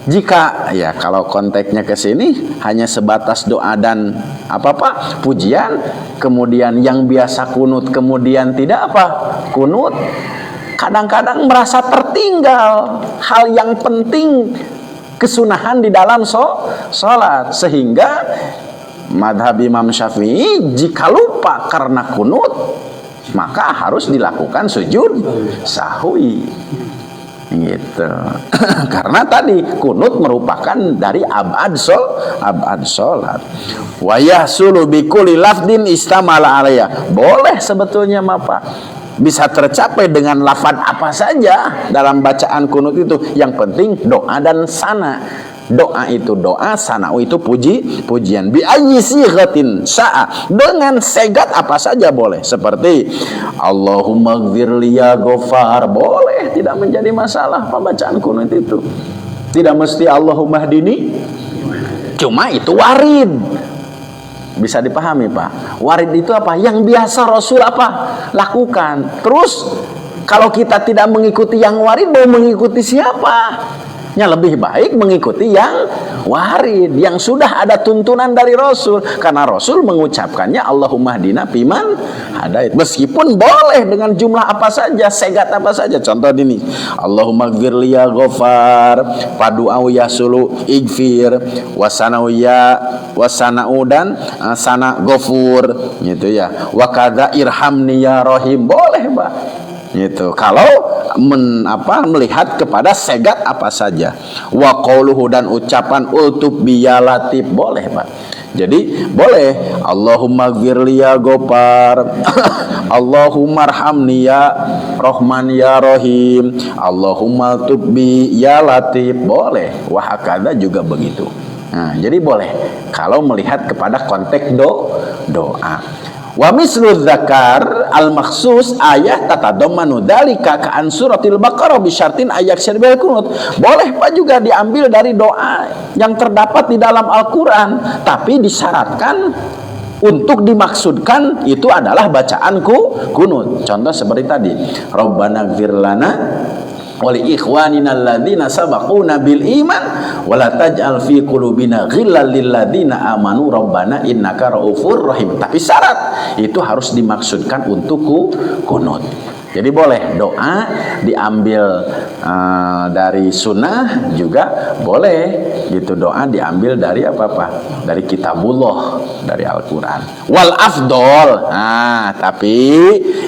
jika ya kalau konteksnya ke sini hanya sebatas doa dan pujian, kemudian yang biasa kunut kemudian tidak kunut, kadang-kadang merasa tertinggal hal yang penting, kesunahan di dalam sholat, sehingga madhab Imam Syafi'i jika lupa karena kunut maka harus dilakukan sujud sahwi, gitu. Karena tadi kunut merupakan dari abad sholat. Wa yahsulu bi kulli lafdin istamala alayya. Boleh sebetulnya Pak, bisa tercapai dengan lafaz apa saja dalam bacaan kunut itu. Yang penting doa dan sana. Doa itu doa, sana'u itu pujian. Bi ayyi sighatin sa'a, dengan segat apa saja boleh. Seperti Allahumma gfirli ya Ghafar, boleh, tidak menjadi masalah pembacaan kunut itu. Tidak mesti Allahumma hdini, cuma itu warid. Bisa dipahami, Pak? Warid itu apa? Yang biasa Rasul lakukan. Terus kalau kita tidak mengikuti yang warid, mau mengikuti siapa? Ya lebih baik mengikuti yang warid, yang sudah ada tuntunan dari Rasul, karena Rasul mengucapkannya Allahumma hdina fiman hadait, meskipun boleh dengan jumlah apa saja, segat apa saja. Contoh ini, Allahumma gfirli ya Ghafar, padu'au ya sulu igfir, wasana'u dan sana ghafur, gitu ya. Wa kadza irhamni ya rahim, boleh, Pak. Gitu. Kalau melihat kepada segat apa saja. Wa qauluhu, dan ucapan ultub biya latif, boleh, Pak. Jadi boleh Allahumma gfirli ya Ghafar, Allahumma arhamni ya Rahman ya Rahim, Allahumma tubbi ya Latif, boleh. Wa hakadha juga begitu. Nah, jadi boleh kalau melihat kepada konteks doa. Wa mislu dzakar al makhsus ayat tatadammanu dzalika ka an suratil baqarah bi syartin ayat syarbil kunut. Boleh Pak juga diambil dari doa yang terdapat di dalam Al-Qur'an, tapi disyaratkan untuk dimaksudkan itu adalah bacaan kunut. Contoh seperti tadi, Rabbana ighfir lana wa li ikhwanina alladzina sabaquna bil iman wa la taj'al fi qulubina ghillan lil ladzina amanu rabbana innaka raufur rahim. Tapi syarat itu harus dimaksudkan untuk kunut. Jadi boleh doa diambil dari sunnah, juga boleh gitu doa diambil dari dari kitabullah, dari Al-Quran. Wal afdol, tapi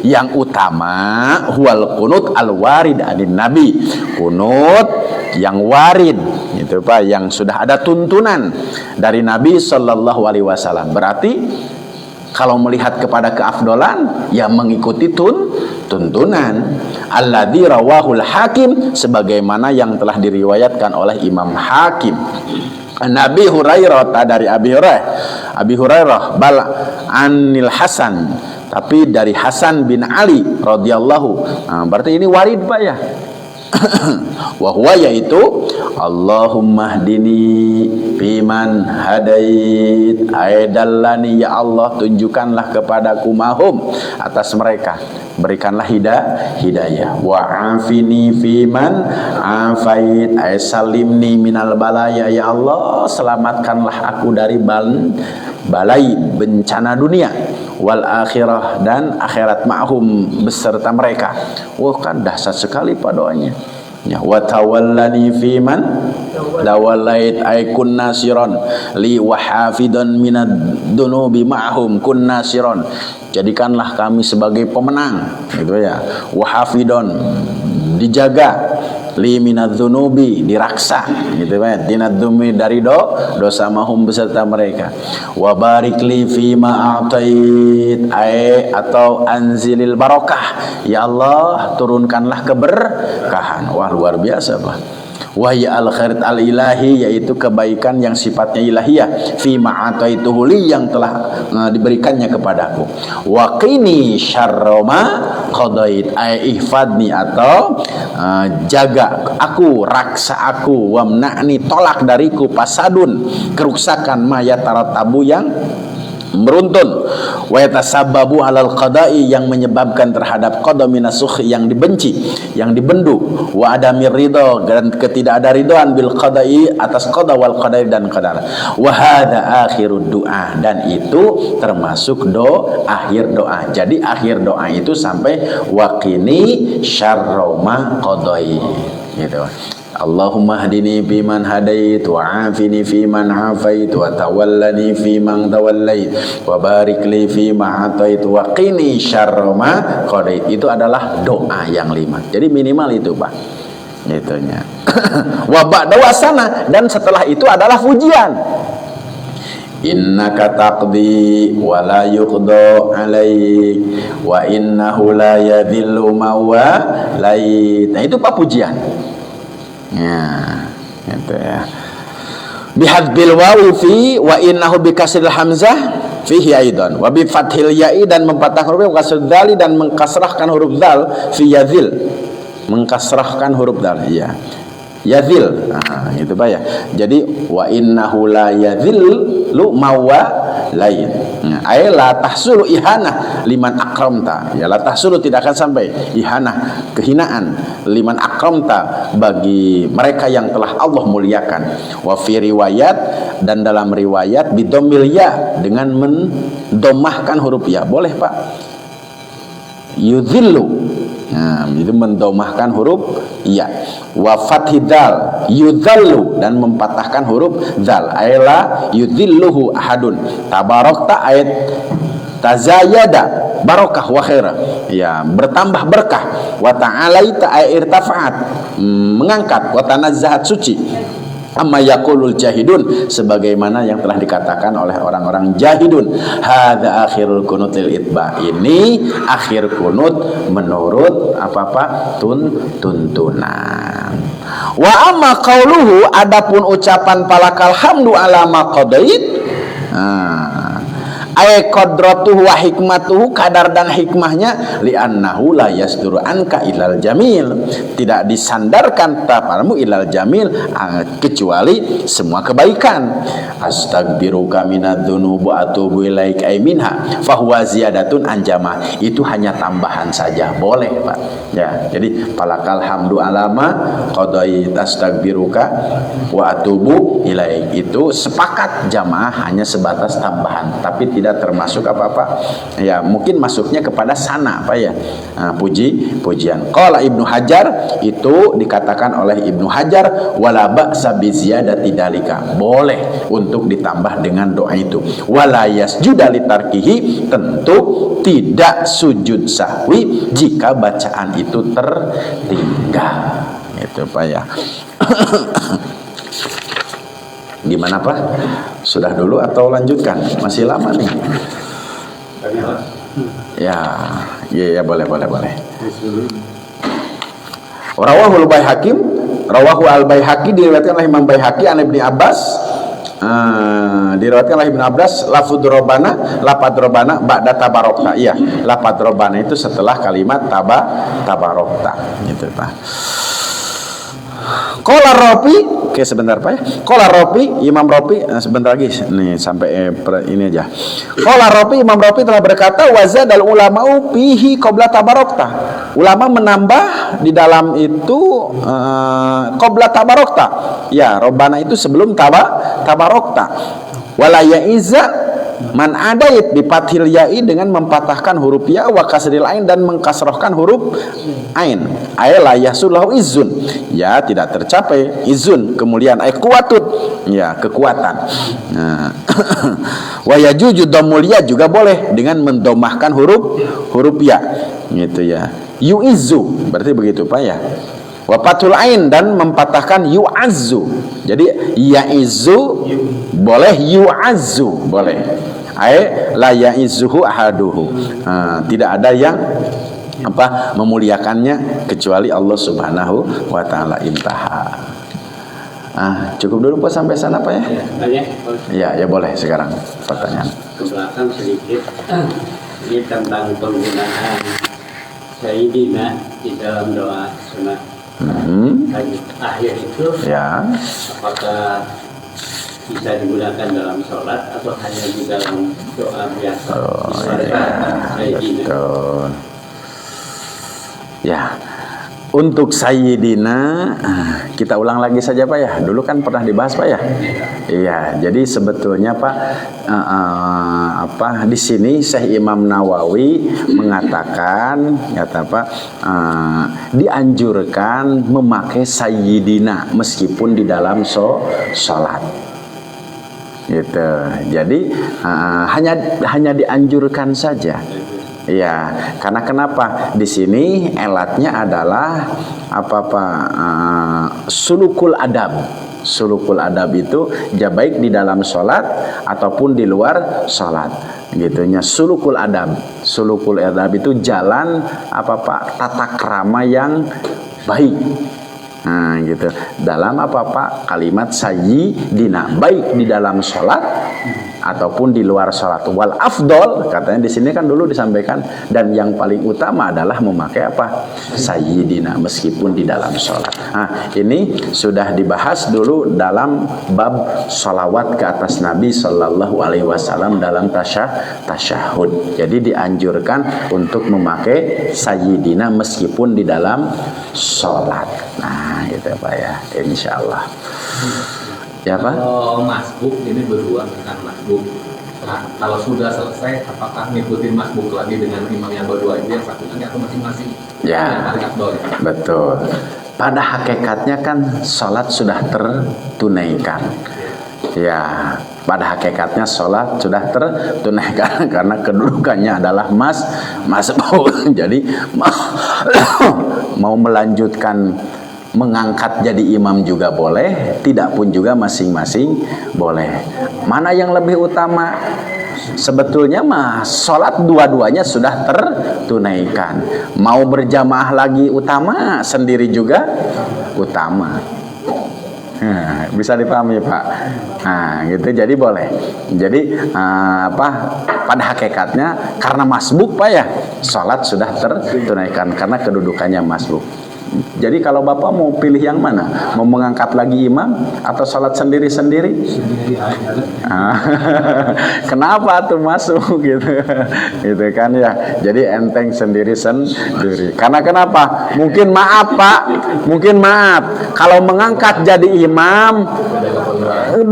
yang utama huwal kunut al warid adin nabi, kunut yang warid gitu Pak, yang sudah ada tuntunan dari Nabi Shallallahu Alaihi Wasallam. Berarti kalau melihat kepada keafdolan, ya mengikuti tuntunan alladzi rawahul hakim, sebagaimana yang telah diriwayatkan oleh Imam Hakim. Nabi Hurairah, dari Abi Hurairah bal anil Hasan, Tapi dari Hasan bin Ali radhiyallahu, berarti ini warid Pak ya. Wahwa yaitu Allahumma hdini fiman hadait, aidallani ya Allah, tunjukkanlah kepadaku mahum atas mereka, berikanlah hidayah. Wa afini fiman afait, ay salimni minal balaya ya Allah, selamatkanlah aku dari balai bencana dunia wal akhirah, dan akhirat ma'hum beserta mereka. Wah, kan dahsyat sekali Pak doanya. Ya, wa tawallani fiman lawallait, ay kun nasiron li wa hafidan minad dunubi ma'hum, kun nasiron, jadikanlah kami sebagai pemenang gitu ya. Wa hafidon, dijaga, li minad dunubi, diraksa gitu kan, dinad dumi, dari dosa mahum beserta mereka. Wa barik li fima a'tait, atau anzilil barokah ya Allah, turunkanlah keberkahan. Wah, luar biasa Pak. Wahya al khairat al ilahi, yaitu kebaikan yang sifatnya ilahiyah, fi ma'ataituhu li, yang telah diberikannya kepadaku. Wa qini syarra ma qadait, ay ihfadni, atau jaga aku, raksa aku, wamna'ni, tolak dariku, pasadun, kerusakan, mayatarattabu, yang beruntun, wa yatasabbabu alal qada'i, yang menyebabkan terhadap qada minasukh, yang dibenci, yang dibendu, wa adamir ridho, dan ketidakada ridhoan bil qada'i, atas qada wal qadari, dan qadar. Wa hadza akhirud doa, dan itu termasuk akhir doa. Jadi akhir doa itu sampai waqini syarra ma qadai gitu. Allahumma hdini fiman hadait, wa afini fiman afait, wa tawallani fiman tawallait, wa barik li fima atait, wa qini syarra ma qadait. Itu adalah doa yang 5. Jadi minimal itu Pak, itunya. Wa ba'da wasana, dan setelah itu adalah pujian. Innaka taqdi wa la yuqda alaik, wa innahu la yadhillu mawalait. Nah, itu Pak pujian. Ya, gitu ya. Bihadbil wawi fi, wa innahu bikasril hamzah fihi aidan, wa bi fathil ya'i, dan mempatahkan huruf, wa kasrul dzali, dan mengkasrahkan huruf dzal fi yadzil, mengkasrahkan huruf dzal, iya, yadzil. Nah, itu Pak ya. Jadi wa innahu la yadzillu mawalain, ay la tahsulu ihanah liman akramta, ya la tahsulu, tidak akan sampai ihanah, kehinaan, liman akramta, bagi mereka yang telah Allah muliakan. Wa fi riwayat, dan dalam riwayat bidomil ya, dengan mendomahkan huruf ya, boleh Pak, yudhillu. Nah, itu mendomahkan huruf ya. Wa fathidal yudhallu, dan mempatahkan huruf dzal, ayla yudhilluhu ahadun. Tabarakta, ayat tazayada barokah wa khaira, ya, bertambah berkah. Wa ta'alaita, ay irtafa'at, mengangkat. Wa tanazzahat, suci. Amma yaqulul jahidun, sebagaimana yang telah dikatakan oleh orang-orang jahidun. Hadza akhirul kunutil itba, ini akhir kunut menurut apa tuntunan. Wa amma qauluhu, adapun ucapan palakal hamdu ala ma qadait, ay qadratuhu wa hikmatuhu, kadar dan hikmahnya, li'annahu la yasduru anka ilal jamil, tidak disandarkan kepadamu ilal jamil, kecuali semua kebaikan. Astagfiruka minadz-dzunubi wa atubu ilaik, ay minha fahuwa ziyadatun anjama, itu hanya tambahan saja, boleh Pak ya. Jadi palakal hamdu alama qadait astagfiruka wa atubu ilaik, itu sepakat jamaah hanya sebatas tambahan, tapi tidak termasuk apa-apa ya, mungkin masuknya kepada sana apa ya, pujian. Qala Ibnu Hajar, itu dikatakan oleh Ibnu Hajar, wala ba'sa bi ziyadati dalika, boleh untuk ditambah dengan doa itu. Wala yasjuda li tarkihi, tentu tidak sujud sahwi jika bacaan itu tertinggal. Itu Pak ya. Gimana Pak? Sudah dulu atau lanjutkan? Masih lama nih. Ya, boleh. Rawahul Baihaqi, rawahu al Baihaqi, diriwayatkan oleh Imam Baihaqi an Ibnu Abbas Diriwayatkan oleh Ibnu Abbas, lafadz robana ba'da tabarokta. Iya, lafadz robana itu setelah kalimat tabarokta gitu Pak. Qala Rafi, oke sebentar Pak ya. Qala Rafi, Imam Rafi, sebentar lagi nih sampai ini aja. Qala Rafi, Imam Rafi telah berkata, wazadal ulama'u fihi qabla tabarokta. Ulama menambah di dalam itu qabla tabarokta. Ya, robana itu sebelum tabarokta. Wala ya'iza man adait bi fathil ya'i dengan mempatahkan huruf ya wa kasril ain dan mengkasrohkan huruf ain. Ay la yasulahu izun. Ya, tidak tercapai izun, kemuliaan ay kuwatut. Ya, kekuatan. Wa yajuju dhammul ya juga boleh dengan mendomahkan huruf ya. Gitu ya. Yu'izu berarti begitu Pak ya. Wa fathul ain dan mempatahkan yu'azzu. Jadi ya'izu boleh, yu'azzu boleh. Ai la ya'izuhu ahaduhu. Tidak ada yang memuliakannya kecuali Allah Subhanahu wa taala. Intaha. Cukup dulu Pak sampai sana Pak ya? Ya, ya boleh sekarang pertanyaan. Ke belakang sedikit. Ini tentang penggunaan Sayyidina di dalam doa sunat akhir itu. Ya. Apakah bisa digunakan dalam sholat atau hanya di dalam doa biasa? Betul. Ya, untuk Sayyidina kita ulang lagi saja Pak ya. Dulu kan pernah dibahas Pak ya. Iya, jadi sebetulnya Pak di sini Syekh Imam Nawawi mengatakan dianjurkan memakai Sayyidina meskipun di dalam sholat. Gitu. Jadi hanya dianjurkan saja. Ya, karena kenapa? Di sini elatnya adalah sulukul adab. Sulukul adab itu baik di dalam sholat ataupun di luar sholat. Gitunya sulukul adab. Sulukul adab itu jalan tata krama yang baik. Gitu. Dalam kalimat sayyidina baik di dalam sholat ataupun di luar sholat. Wal afdol katanya di sini kan dulu disampaikan, dan yang paling utama adalah memakai sayyidina meskipun di dalam sholat. Ini sudah dibahas dulu dalam bab sholawat ke atas Nabi Sallallahu Alaihi Wasallam dalam tasyahud. Jadi dianjurkan untuk memakai sayyidina meskipun di dalam sholat. Gitu ya Pak ya, insya Allah. Ya Pak? Kalau masbuk ini berdua dengan masbuk. Nah, kalau sudah selesai, apakah ngikutin masbuk lagi dengan imam yang berdua itu yang satunya atau masing-masing? Ya, betul. Pada hakikatnya kan sholat sudah tertunaikan. Ya, pada hakikatnya sholat sudah tertunaikan karena kedudukannya adalah masbuk. Jadi mau melanjutkan mengangkat jadi imam juga boleh, tidak pun juga masing-masing boleh. Mana yang lebih utama? Sebetulnya sholat dua-duanya sudah tertunaikan. Mau berjamaah lagi utama, sendiri juga utama. Bisa dipahami Pak? Gitu, jadi boleh. Jadi pada hakikatnya karena masbuk Pak ya, sholat sudah tertunaikan karena kedudukannya masbuk. Jadi kalau Bapak mau pilih yang mana? Mau mengangkat lagi imam atau sholat sendiri-sendiri? Kenapa tuh masuk gitu? Gitu kan ya. Jadi enteng sendiri-sendiri. Karena kenapa? Mungkin maaf Pak, mungkin maaf. Kalau mengangkat jadi imam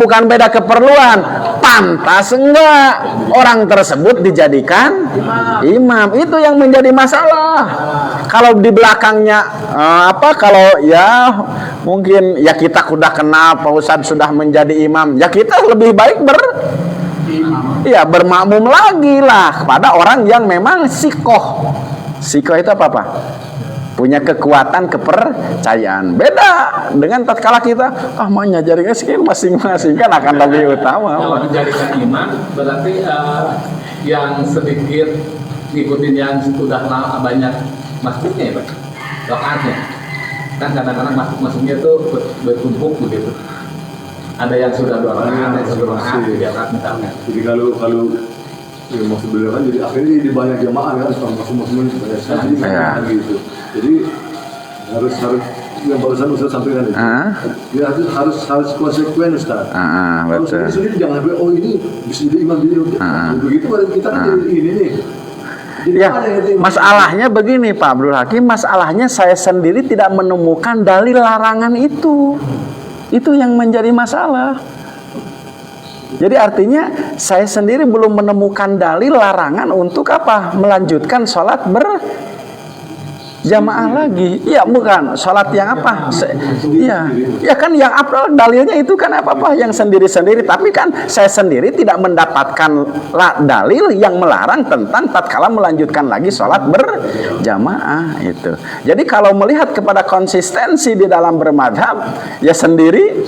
bukan beda keperluan, pantas enggak orang tersebut dijadikan imam. Itu yang menjadi masalah. Kalau di belakangnya kalau ya mungkin ya kita udah kenal Pak Ustadz sudah menjadi imam, ya kita lebih baik bermakmum lagi lah kepada orang yang memang sikoh. Sikoh itu apa Pak? Punya kekuatan kepercayaan. Beda dengan tatkala kita mau ngajarin masing-masing kan akan lebih utama. Kalau menjadikan imam berarti yang sedikit ngikutin yang sudah banyak masbuknya ya Pak, rakaatnya kan kadang-kadang masuknya tuh bertumpuk begitu. Ada yang sudah 2 rakaat, ada yang sudah 2 rakaat, 3 rakaat misalnya. Jadi kalau ya, maksud beliau kan jadi akhirnya jadi banyak jamaah kan, semua banyak sekali kan gitu. Jadi harus yang barusan Ustaz sampaikan itu. Ya harus konsekuen Ustaz. Kalau sendiri jangan sampai ini bisa jadi imam beliau. Begitu baru kita kan jadi ini nih. Jadi Ya, masalahnya begini Pak Abdul Hakim, masalahnya saya sendiri tidak menemukan dalil larangan itu. Itu yang menjadi masalah. Jadi artinya saya sendiri belum menemukan dalil larangan untuk apa? Melanjutkan sholat berjamaah lagi. Iya, bukan sholat yang apa? Iya, ya kan yang apa dalilnya itu kan apa yang sendiri-sendiri. Tapi kan saya sendiri tidak mendapatkan dalil yang melarang tentang tatkala melanjutkan lagi sholat berjamaah itu. Jadi kalau melihat kepada konsistensi di dalam bermadhab, ya sendiri.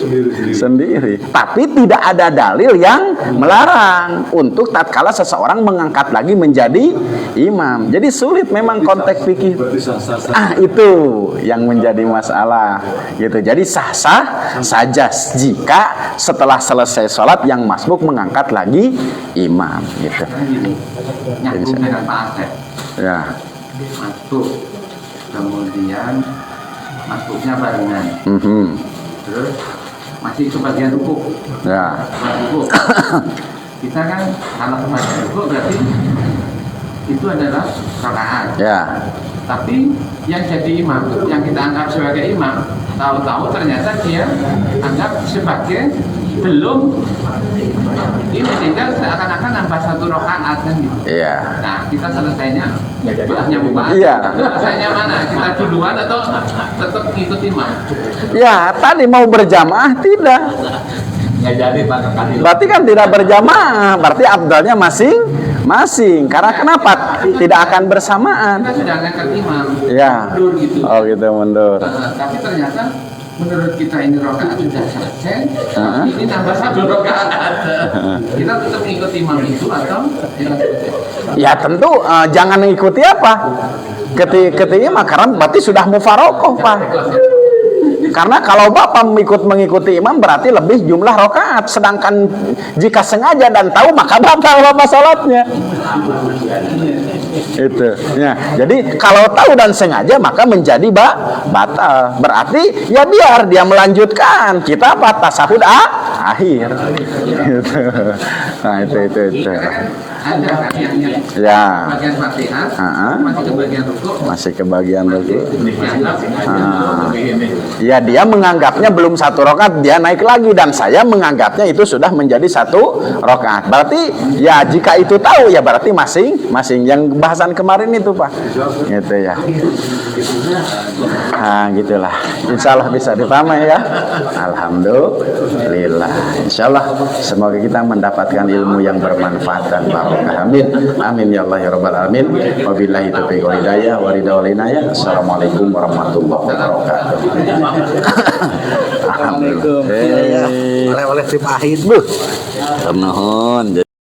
Tapi tidak ada dalil yang melarang untuk tatkala seseorang mengangkat lagi menjadi imam. Jadi sulit memang konteks fikih. Itu yang menjadi masalah gitu. Jadi sah-sah saja jika setelah selesai sholat yang masbuk mengangkat lagi imam gitu. Nyambung dengan Pak Asep. Ya. Masbuk, kemudian masbuknya barengan. Terus masih kebagian rukuk. Ya. Rukuk. Kita kan kalau kebagian rukuk berarti itu adalah rakaat. Ya. Tapi yang jadi imam, yang kita anggap sebagai imam, tahu-tahu ternyata dia anggap sebagai belum ini, tinggal seakan-akan nambah 1 rakaat kan gitu. Iya. Nah, kita selesainya nyambung Pak. Iya. Selesainya mana? Kita duluan atau tetap ikut imam? Ya, tadi mau berjamaah tidak. Nggak jadi Pak. Berarti kan tidak berjamaah, berarti abdalnya masing-masing. Karena kenapa? Tidak akan bersamaan. Kita sudah ngangkat imam. Ya. Mundur gitu. Oh gitu, mundur. Tapi ternyata menurut kita ini rakaat sudah selesai, ini tambah 1 rakaat. Kita tetap ikut imam itu atau kita Ya tentu jangan mengikuti apa? Ketika makaran berarti sudah mufarokoh Pak. Karena kalau Bapak mengikuti imam berarti lebih jumlah rakaat. Sedangkan jika sengaja dan tahu maka batal Bapak salatnya. Itu ya. Jadi kalau tahu dan sengaja maka menjadi batal. Berarti ya biar dia melanjutkan. Kita apa? Tasahud akhir. Gitu. Nah itu. ada yang Ya. bagian Fatihah, masih ke bagian rukuk. Masih kebagian rukuk. Dianggap Ya dia menganggapnya belum 1 rakaat, dia naik lagi, dan saya menganggapnya itu sudah menjadi 1 rakaat. Berarti ya jika itu tahu ya berarti masing-masing. Yang bahasan kemarin itu Pak, gitu ya. Nah gitulah. Insya Allah bisa dipahami ya. Alhamdulillah. Insya Allah semoga kita mendapatkan ilmu yang bermanfaat dan barokah. Amin. Amin ya Allah ya Rabbal alamin. Wabillahi taufiq wal hidayah wa ridha wal inayah. Assalamualaikum warahmatullahi wabarakatuh. Assalamualaikum. Oleh-oleh tim ahid. Nuhun.